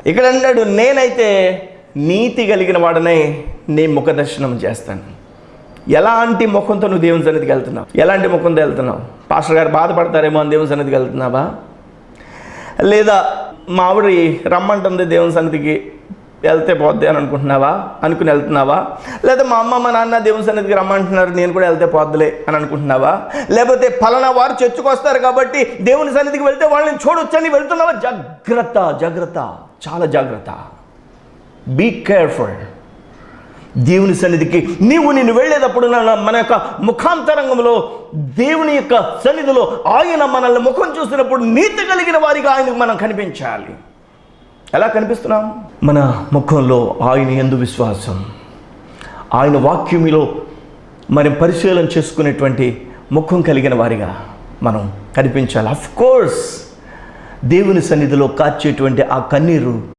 ఇక్కడ అన్నాడు, నేనైతే నీతి కలిగిన వాడనే నీ ముఖ దర్శనం చేస్తాను. ఎలాంటి ముఖంతో నువ్వు దేవుని సన్నిధికి వెళ్తున్నావు? ఎలాంటి ముఖంతో వెళ్తున్నావు? పాస్టర్ గారు బాధపడతారేమో అని దేవుని సన్నిధికి వెళ్తున్నావా? లేదా మా ఆవిడ రమ్మంటుంది దేవుని సన్నిధికి వెళ్తే పోద్ది అని అనుకుని వెళ్తున్నావా? లేదా మా అమ్మ మా నాన్న దేవుని సన్నిధికి రమ్మంటున్నారు, నేను కూడా వెళ్తే పోద్దులే అని అనుకుంటున్నావా? లేకపోతే ఫలానా వారు చర్చకు వస్తారు కాబట్టి దేవుని సన్నిధికి వెళ్తే వాళ్ళని చూడొచ్చని వెళ్తున్నావా? జాగ్రత్త, జాగ్రత్త, చాలా జాగ్రత్త. Be careful. దేవుని సన్నిధికి నేను వెళ్ళేటప్పుడు మన యొక్క ముఖాంతరంగంలో దేవుని యొక్క సన్నిధిలో ఆయన మనల్ని ముఖం చూసినప్పుడు నీతి కలిగిన వారిగా ఆయనకు మనం కనిపించాలి. ఎలా కనిపిస్తున్నాం? మన ముఖంలో ఆయన యందు విశ్వాసం, ఆయన వాక్యములో మనం పరిశీలన చేసుకునేటువంటి ముఖం కలిగిన వారిగా మనం కనిపించాలి. ఆఫ్ కోర్స్ దేవుని సన్నిధిలో కార్చేటువంటి ఆ కన్నీరు